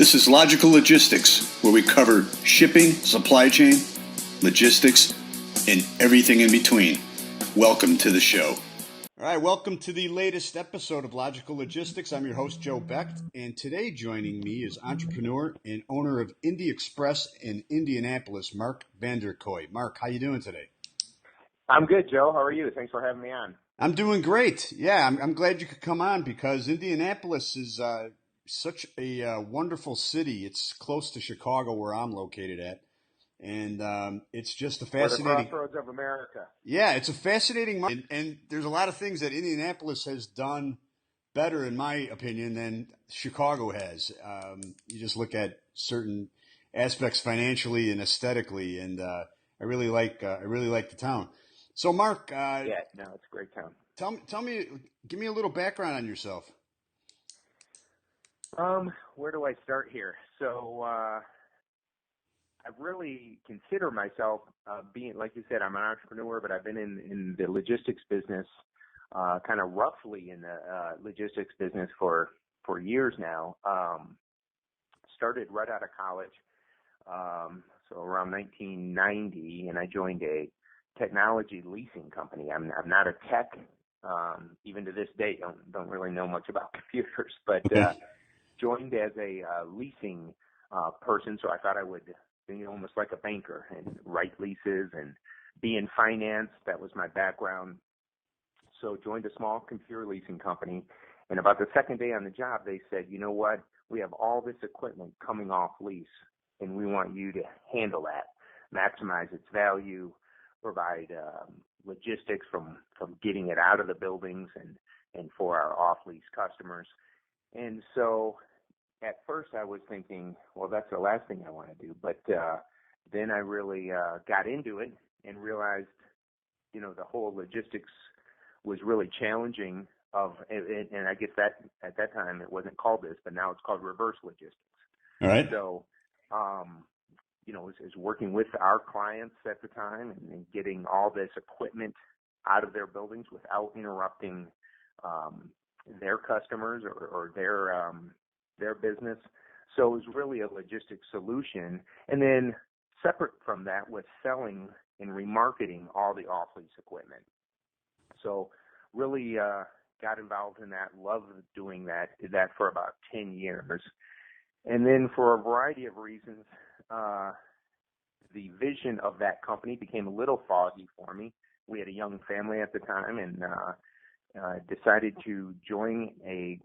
This is Logical Logistics, where we cover shipping, supply chain, logistics, and everything in between. Welcome to the show. All right, welcome to the latest episode of Logical Logistics. I'm your host, Joe Becht, and today joining me is entrepreneur and owner of Indy Express in Indianapolis, Vander. Kooy. Mark, how you doing today? I'm good, Joe. How are you? Thanks for having me on. I'm doing great. Yeah, I'm glad you could come on because Indianapolis is such a wonderful city. It's close to Chicago, where I'm located at, and it's just a fascinating. We're the crossroads of America. Yeah, it's a fascinating market, and there's a lot of things that Indianapolis has done better, in my opinion, than Chicago has. You just look at certain aspects financially and aesthetically, and I really like the town. So, Mark, Yeah, no, it's a great town. Tell me, give me a little background on yourself. Where do I start here? So, I really consider myself being, like you said, I'm an entrepreneur, but I've been in the logistics business, kind of roughly in the logistics business for years now. Started right out of college, so around 1990, and I joined a technology leasing company. I'm not a tech. Even to this day, don't really know much about computers, but joined as a leasing person. So I thought I would be almost like a banker and write leases and be in finance. That was my background. So joined a small computer leasing company. And about the second day on the job, they said, you know what? We have all this equipment coming off lease, and we want you to handle that, maximize its value, provide logistics from getting it out of the buildings and for our off-lease customers. And so at first I was thinking, well, that's the last thing I want to do. But then I really got into it and realized, the whole logistics was really challenging. And I guess that at that time it wasn't called this, but now it's called reverse logistics. All right. So, is working with our clients at the time and getting all this equipment out of their buildings without interrupting their customers or their business. So it was really a logistics solution. And then separate from that was selling and remarketing all the off-lease equipment. So really got involved in that, loved doing that, did that for about 10 years. And then for a variety of reasons, the vision of that company became a little foggy for me. We had a young family at the time and decided to join a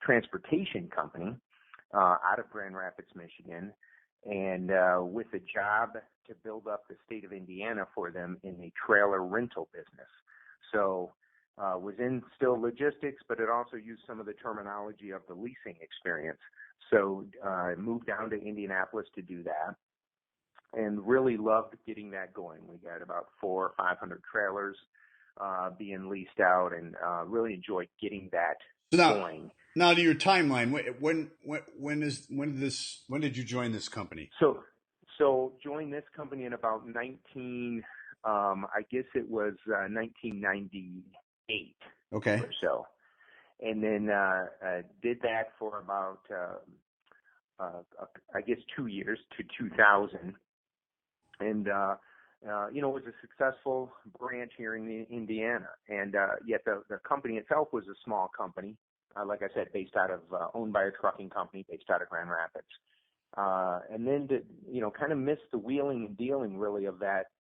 transportation company out of Grand Rapids, Michigan, and with a job to build up the state of Indiana for them in the trailer rental business. So was in still logistics, but it also used some of the terminology of the leasing experience. So I moved down to Indianapolis to do that and really loved getting that going. We got about 400 or 500 trailers being leased out and really enjoyed getting that going. Now to your timeline, when did you join this company? So joined this company in about I guess it was 1998 or so. And then did that for about, I guess, 2 years to 2000. And, it was a successful branch here in Indiana. And yet the company itself was a small company, like I said, owned by a trucking company based out of Grand Rapids. And then kind of missed the wheeling and dealing really of that,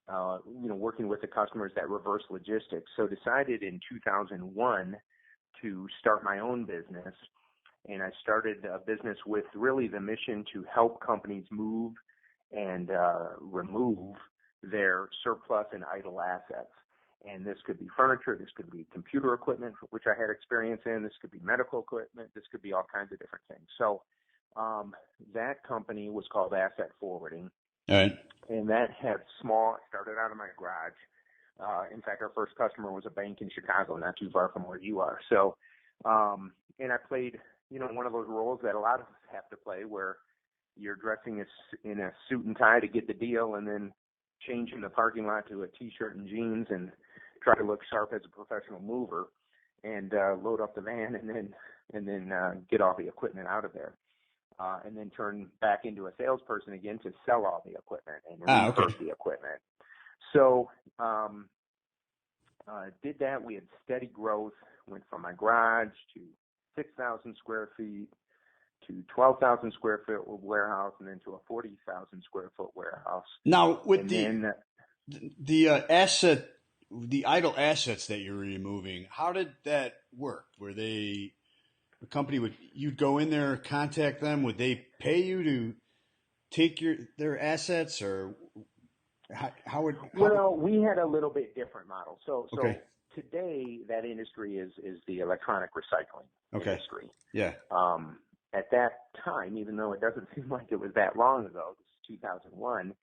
working with the customers, that reverse logistics. So decided in 2001 to start my own business. And I started a business with really the mission to help companies move and remove their surplus and idle assets. And this could be furniture, this could be computer equipment, which I had experience in, this could be medical equipment, this could be all kinds of different things. So that company was called Asset Forwarding. All right. And that had started out of my garage. In fact, our first customer was a bank in Chicago, not too far from where you are. So, and I played, one of those roles that a lot of us have to play where you're dressing in a suit and tie to get the deal and then change in the parking lot to a T-shirt and jeans and try to look sharp as a professional mover and load up the van and then get all the equipment out of there. and then turn back into a salesperson again to sell all the equipment and Okay. refurb the equipment. So did that. We had steady growth, went from my garage to 6,000 square feet to 12,000 square foot warehouse, and then to a 40,000 square foot warehouse. Now, with And the the idle assets that you're removing, how did that work? Were they the company you'd go in there, contact them? Would they pay you to take their assets, or Well, we had a little bit different model. So okay. today that industry is the electronic recycling industry. Yeah. At that time, even though it doesn't seem like it was that long ago, this is 2001,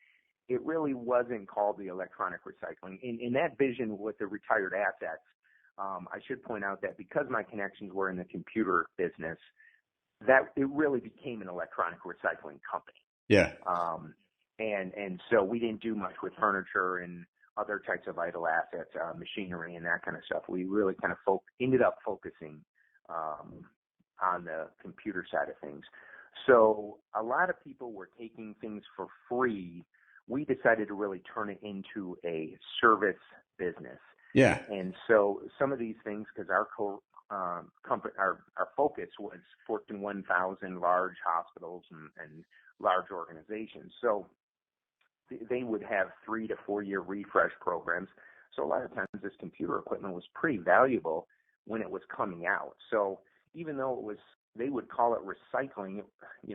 it really wasn't called the electronic recycling. In that vision with the retired assets, I should point out that because my connections were in the computer business, that it really became an electronic recycling company. Yeah. And so we didn't do much with furniture and other types of idle assets, machinery and that kind of stuff. We really kind of ended up focusing on the computer side of things. So a lot of people were taking things for free. We decided to really turn it into a service business. Yeah. And so some of these things, because our company, our focus was Fortune 1000 large hospitals and large organizations. So they would have 3 to 4 year refresh programs. So a lot of times this computer equipment was pretty valuable when it was coming out. So even though they would call it recycling,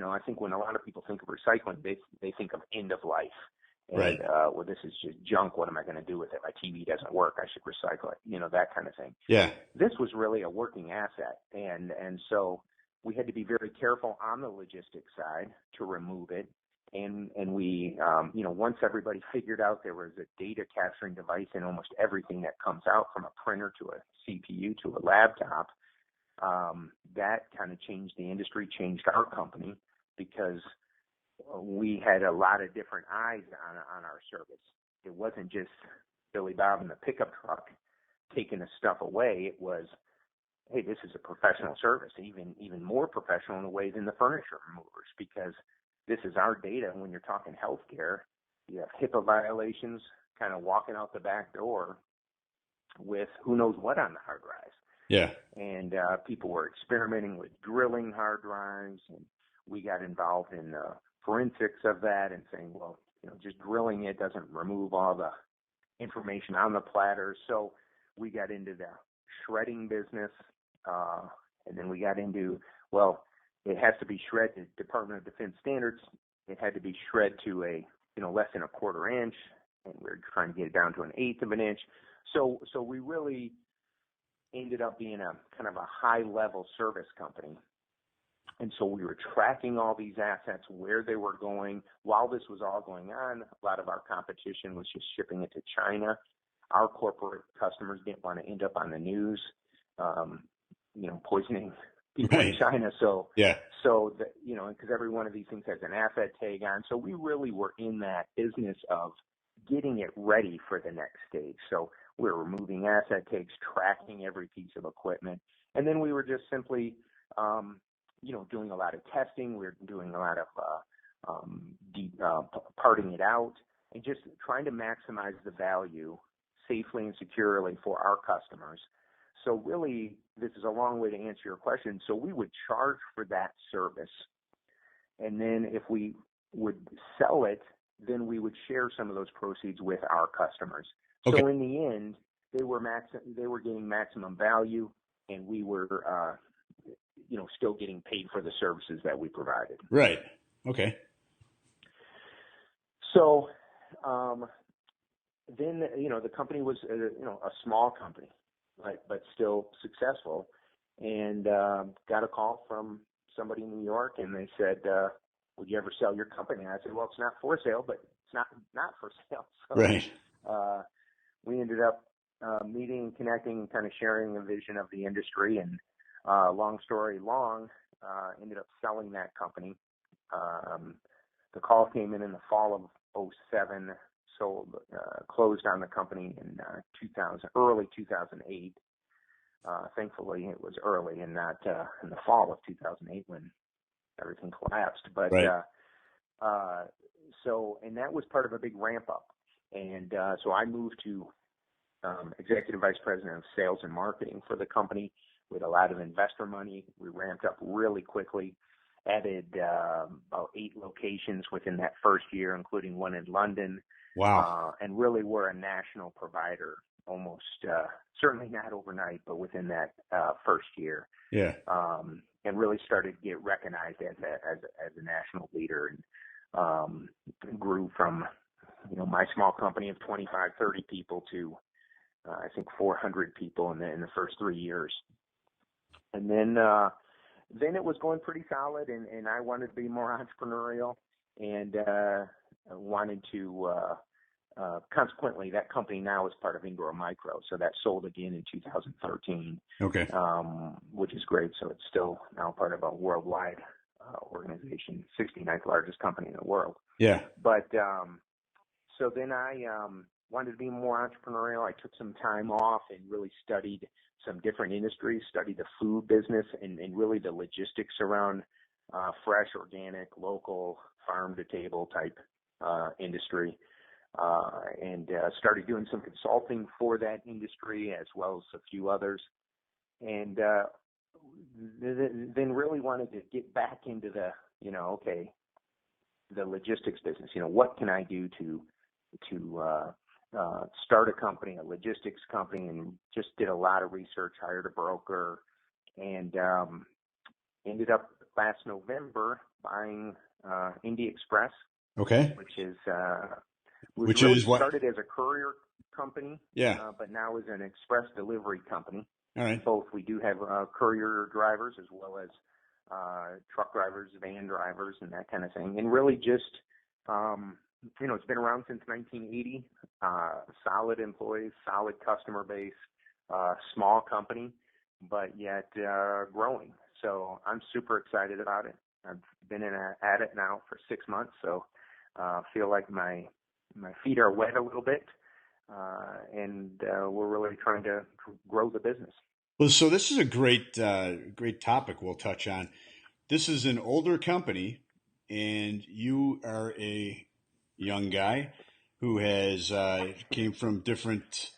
I think when a lot of people think of recycling, they think of end of life. And, right. Well, this is just junk. What am I going to do with it? My TV doesn't work. I should recycle it. That kind of thing. Yeah. This was really a working asset. And so we had to be very careful on the logistics side to remove it. And we, once everybody figured out there was a data capturing device in almost everything that comes out, from a printer to a CPU to a laptop, that kind of changed the industry, changed our company, because we had a lot of different eyes on our service. It wasn't just Billy Bob in the pickup truck taking the stuff away. It was, hey, this is a professional service, even more professional in a way than the furniture removers, because this is our data. When you're talking healthcare, you have HIPAA violations kind of walking out the back door with who knows what on the hard drives. Yeah. And people were experimenting with drilling hard drives, and we got involved in forensics of that and saying, well, just drilling it doesn't remove all the information on the platters. So we got into the shredding business, and then we got into, well, it has to be shred to Department of Defense standards. It had to be shred to less than a quarter inch, and we're trying to get it down to an eighth of an inch. So we really ended up being a kind of a high-level service company. And so we were tracking all these assets, where they were going. While this was all going on, a lot of our competition was just shipping it to China. Our corporate customers didn't want to end up on the news, poisoning people in China. So, yeah. So that, because every one of these things has an asset tag on. So we really were in that business of getting it ready for the next stage. So we were removing asset tags, tracking every piece of equipment. And then we were just simply, doing a lot of testing. We were doing a lot of parting it out and just trying to maximize the value safely and securely for our customers. So really, this is a long way to answer your question. So we would charge for that service. And then if we would sell it, then we would share some of those proceeds with our customers. Okay. So in the end, they were getting maximum value, and we were, still getting paid for the services that we provided. Right. Okay. So then, the company was, a small company, right, but still successful, and got a call from somebody in New York, and they said, would you ever sell your company? And I said, well, it's not for sale, but it's not for sale. So, right. We ended up meeting and connecting and kind of sharing a vision of the industry, and long story long, ended up selling that company. The call came in the fall of 2007, closed on the company in early 2008. Thankfully, it was early and not in the fall of 2008 when everything collapsed. But Right. and that was part of a big ramp up. And so I moved to executive vice president of sales and marketing for the company with a lot of investor money. We ramped up really quickly, added about 8 locations within that first year, including one in London. Wow. And really we're a national provider, almost certainly not overnight, but within that first year. Yeah. And really started to get recognized as a national leader, and grew from my small company of 25, 30 people to I think 400 people in the first 3 years. And then it was going pretty solid, and I wanted to be more entrepreneurial, and wanted to consequently, that company now is part of Ingram Micro, so that sold again in 2013. Okay. Which is great. So it's still now part of a worldwide organization, 69th largest company in the world. Yeah. But so then I wanted to be more entrepreneurial. I took some time off and really studied some different industries, studied the food business and really the logistics around fresh, organic, local, farm to table type industry. And started doing some consulting for that industry as well as a few others. And then really wanted to get back into the, the logistics business. What can I do to start a company, a logistics company, and just did a lot of research, hired a broker, and ended up last November buying Indy Express. Okay. Which really started as a courier company, yeah, but now is an express delivery company. All right. Both. We do have courier drivers as well as truck drivers, van drivers, and that kind of thing. And really just, it's been around since 1980. Solid employees, solid customer base, small company, but yet growing. So I'm super excited about it. I've been at it now for 6 months, so feel like my feet are wet a little bit, and we're really trying to grow the business. Well, so this is a great topic we'll touch on. This is an older company, and you are a young guy who has came from different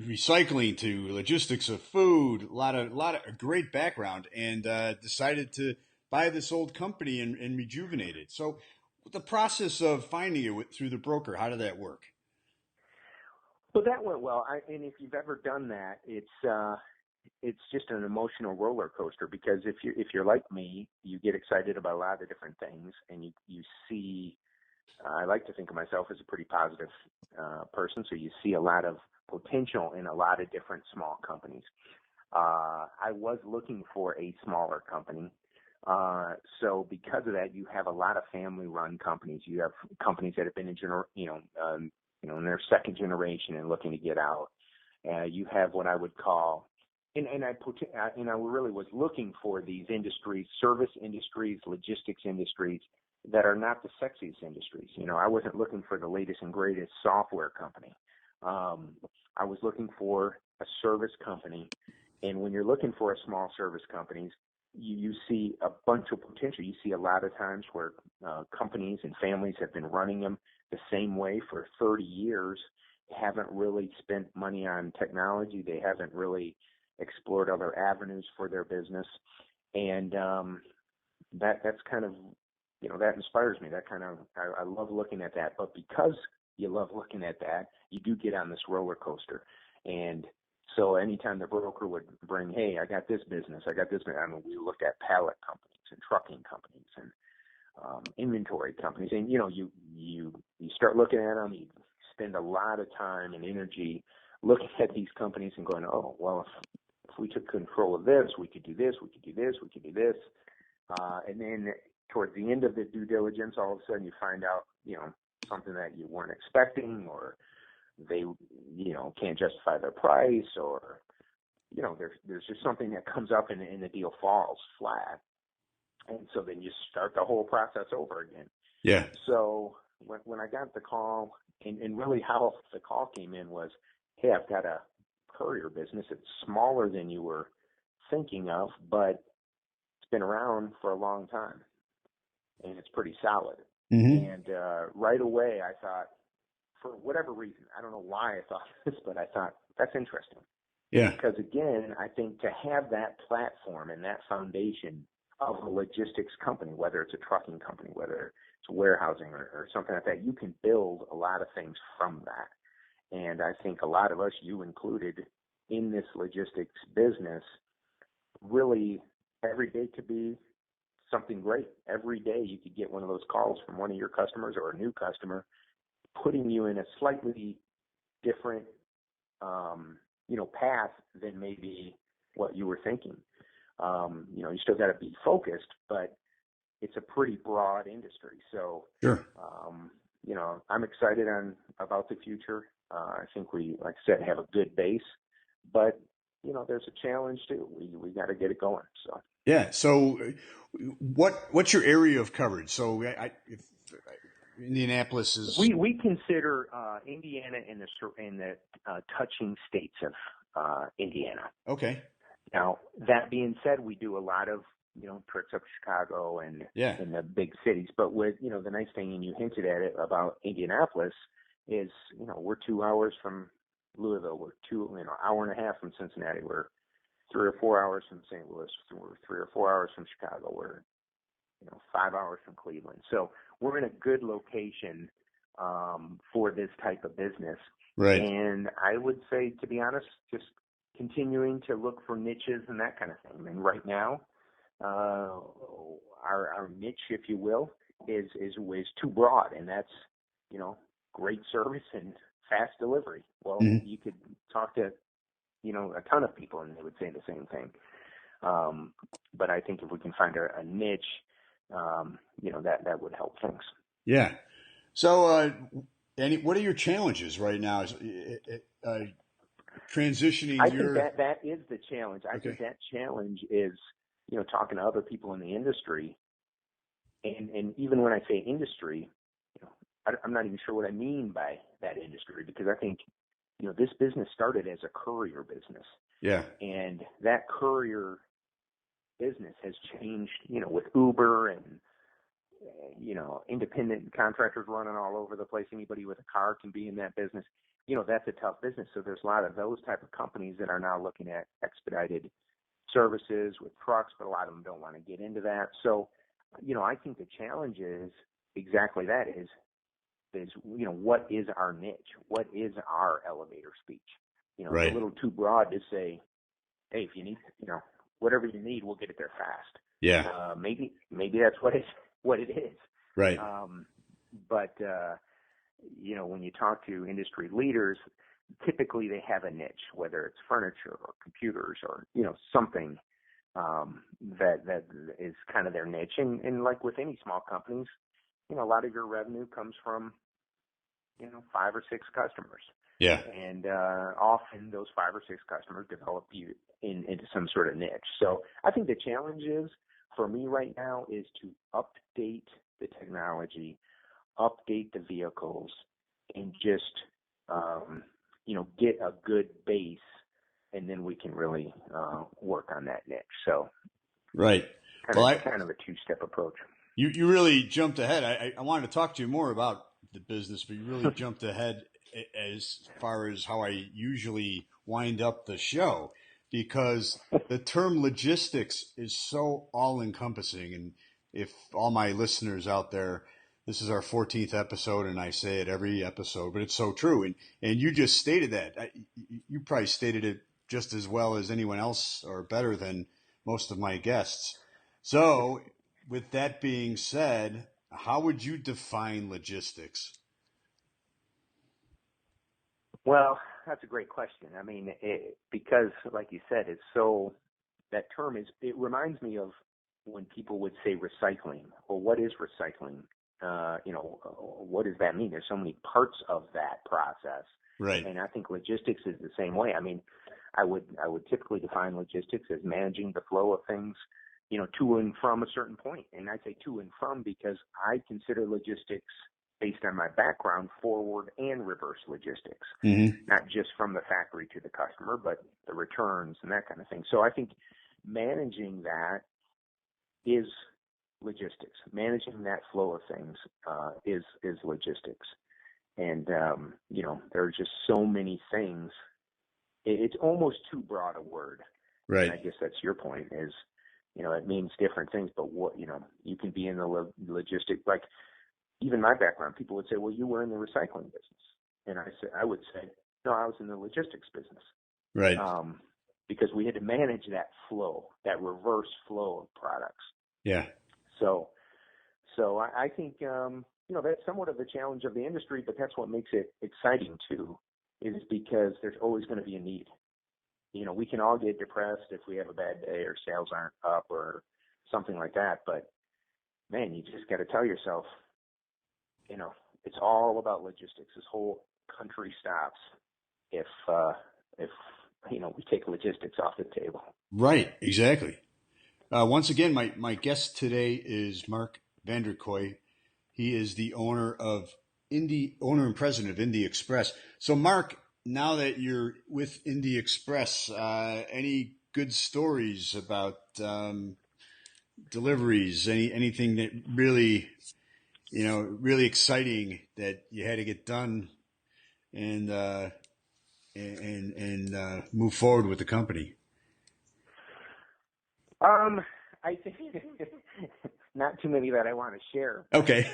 recycling to logistics of food, a lot of a great background, and decided to buy this old company and rejuvenate it. So the process of finding it through the broker, how did that work? Well, that went well. And if you've ever done that, it's just an emotional roller coaster, because if you're like me, you get excited about a lot of different things, and you see. I like to think of myself as a pretty positive person, so you see a lot of potential in a lot of different small companies. I was looking for a smaller company. So because of that, you have a lot of family-run companies. You have companies that have been in their second generation and looking to get out. You have what I would call, and I really was looking for these industries, service industries, logistics industries that are not the sexiest industries. I wasn't looking for the latest and greatest software company. I was looking for a service company. And when you're looking for a small service companies, you see a bunch of potential. You see a lot of times where companies and families have been running them the same way for 30 years, haven't really spent money on technology. They haven't really explored other avenues for their business. And that's kind of, that inspires me. That kind of, I love looking at that. But because you love looking at that, you do get on this roller coaster. And so anytime the broker would bring, hey, I got this business. I mean, we looked at pallet companies and trucking companies and inventory companies. And, you start looking at them, you spend a lot of time and energy looking at these companies and going, oh, well, if we took control of this, we could do this, we could do this, we could do this. And then towards the end of the due diligence, all of a sudden you find out, something that you weren't expecting, or they, can't justify their price, or, there's just something that comes up and the deal falls flat. And so then you start the whole process over again. Yeah. So when I got the call, and really how the call came in was, hey, I've got a courier business. It's smaller than you were thinking of, but been around for a long time, and it's pretty solid. Mm-hmm. And right away, I thought, for whatever reason, I don't know why I thought this, but I thought that's interesting. Yeah. Because again, I think to have that platform and that foundation of a logistics company, whether it's a trucking company, whether it's warehousing or something like that, you can build a lot of things from that. And I think a lot of us, you included, in this logistics business, really every day could be something great. Every day you could get one of those calls from one of your customers or a new customer, putting you in a slightly different, path than maybe what you were thinking. You still got to be focused, but it's a pretty broad industry. So, Sure. I'm excited about the future. I think we, like I said, have a good base, but there's a challenge too. We got to get it going. So. Yeah. So, what's your area of coverage? So, if Indianapolis is. We consider Indiana in the touching states of Indiana. Okay. Now, that being said, we do a lot of trips up Chicago and in the big cities. But with the nice thing, and you hinted at it about Indianapolis, is we're 2 hours from Louisville. We're hour and a half from Cincinnati. We're 3 or 4 hours from St. Louis. We're 3 or 4 hours from Chicago. We're 5 hours from Cleveland. So we're in a good location for this type of business. Right. And I would say, to be honest, just continuing to look for niches and that kind of thing. I mean, right now, our niche, if you will, is too broad, and that's great service and fast delivery. Well, Mm-hmm. you could talk to a ton of people, and they would say the same thing. But I think if we can find a niche, that would help things. Yeah. So, what are your challenges right now? Transitioning. I think that is the challenge. I Okay. think that challenge is talking to other people in the industry, and even when I say industry, I'm not even sure what I mean by that industry, because I think this business started as a courier business. Yeah. And that courier business has changed, with Uber and, independent contractors running all over the place. Anybody with a car can be in that business. That's a tough business. So there's a lot of those type of companies that are now looking at expedited services with trucks, but a lot of them don't want to get into that. So, I think the challenge is exactly that is what is our niche? What is our elevator speech? Right. It's a little too broad to say, hey, if you need, whatever you need, we'll get it there fast. Yeah. Maybe that's what it is. Right. But when you talk to industry leaders, typically they have a niche, whether it's furniture or computers or something that is kind of their niche. And like with any small companies, a lot of your revenue comes from 5 or 6 customers. Yeah. And often those 5 or 6 customers develop you into some sort of niche. So I think the challenge is, for me right now, is to update the technology, update the vehicles, and just get a good base, and then we can really work on that niche. So right. Kind of a 2-step approach. You really jumped ahead. I wanted to talk to you more about the business, but you really jumped ahead as far as how I usually wind up the show, because the term logistics is so all-encompassing. And if all my listeners out there, this is our 14th episode, and I say it every episode, but it's so true. And you just stated that. You probably stated it just as well as anyone else, or better than most of my guests. So, with that being said, how would you define logistics? Well, that's a great question. I mean, because like you said, that term it reminds me of when people would say recycling. Well, what is recycling? What does that mean? There's so many parts of that process. Right. And I think logistics is the same way. I mean, I would typically define logistics as managing the flow of things, to and from a certain point. And I say to and from because I consider logistics, based on my background, forward and reverse logistics, not just from the factory to the customer, but the returns and that kind of thing. So I think managing that is logistics. Managing that flow of things is logistics. And, there are just so many things. It's almost too broad a word. Right. And I guess that's your point is, it means different things, but what, you can be in the logistics, like even my background, people would say, well, you were in the recycling business. And I would say, no, I was in the logistics business. Right. Because we had to manage that flow, that reverse flow of products. Yeah. So I think, that's somewhat of the challenge of the industry, but that's what makes it exciting too, is because there's always going to be a need. We can all get depressed if we have a bad day or sales aren't up or something like that. But man, you just got to tell yourself, it's all about logistics. This whole country stops if we take logistics off the table. Right. Exactly. Once again, my guest today is Mark Vander. He is the owner and president of Indy Express. So, Mark, now that you're with Indy Express, any good stories about deliveries? Anything that really, really exciting that you had to get done and move forward with the company? I think not too many that I want to share. Okay.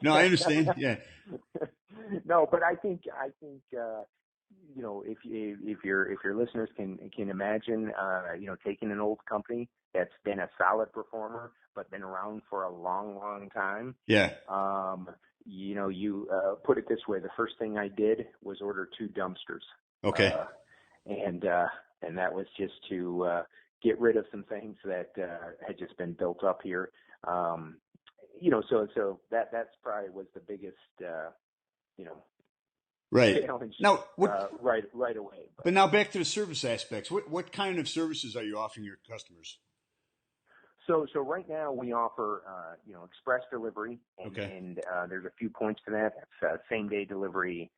No, I understand. Yeah. No, but I think if your listeners can imagine taking an old company that's been a solid performer but been around for a long time. Yeah. You put it this way: the first thing I did was order 2 dumpsters. Okay. And that was just to get rid of some things that had just been built up here. So that's probably was the biggest, right. challenge Now, right away. But now back to the service aspects. What kind of services are you offering your customers? So right now we offer, express delivery, and there's a few points to that. That's same day delivery.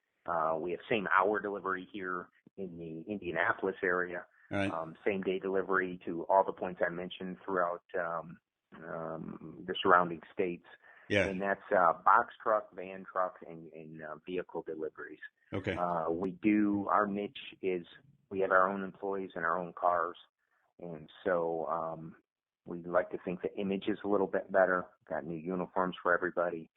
We have same hour delivery here in the Indianapolis area. All right. Same day delivery to all the points I mentioned throughout the surrounding states. Yeah. And that's box truck, van truck, and vehicle deliveries. Okay. Our niche is we have our own employees and our own cars. And so we like to think the image is a little bit better. Got new uniforms for everybody.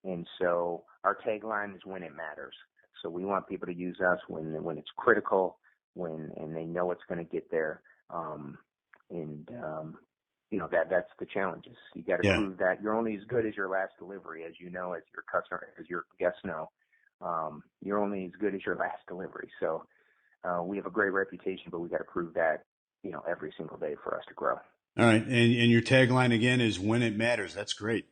And so our tagline is when it matters. So we want people to use us when it's critical, and they know it's going to get there. That's the challenges. You got to prove that you're only as good as your last delivery, as you know, as your customer, as your guests know. You're only as good as your last delivery. So we have a great reputation, but we got to prove that, every single day for us to grow. All right. And your tagline again is when it matters. That's great.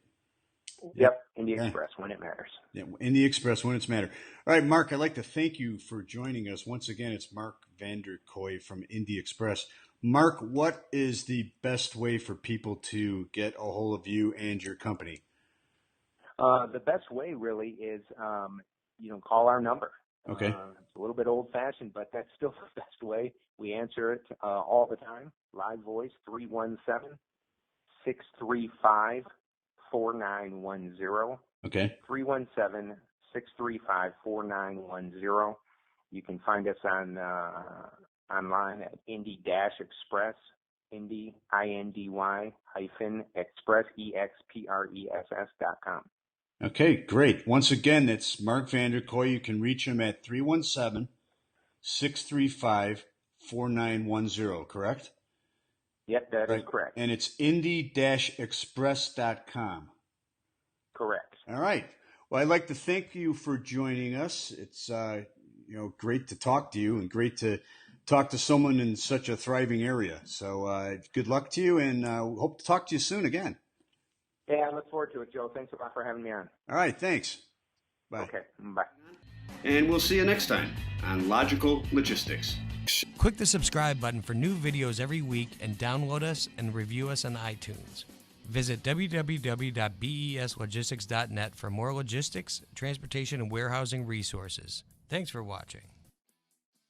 Yep. Indy Express, when it matters. Yeah, Indy Express, when it's matter. All right, Mark, I'd like to thank you for joining us. Once again, it's Mark Vander from Indy Express. Mark, what is the best way for people to get a hold of you and your company? The best way really is, call our number. Okay. It's a little bit old fashioned, but that's still the best way. We answer it all the time. Live voice, 317-635-4910. Okay. 317-635-4910. You can find us on online at Indy-Express, Indy, INDY -Express, EXPRESS.com. Okay, great. Once again, that's Mark Vander. You can reach him at 317-635-4910, correct? Yep, that is correct. And it's Indy-Express.com. Correct. All right. Well, I'd like to thank you for joining us. It's great to talk to you and great to talk to someone in such a thriving area. So good luck to you, and hope to talk to you soon again. Yeah, I look forward to it, Joe. Thanks a lot for having me on. All right, thanks. Bye. Okay, bye. And we'll see you next time on Logical Logistics. Click the subscribe button for new videos every week and download us and review us on iTunes. Visit www.beslogistics.net for more logistics, transportation, and warehousing resources. Thanks for watching.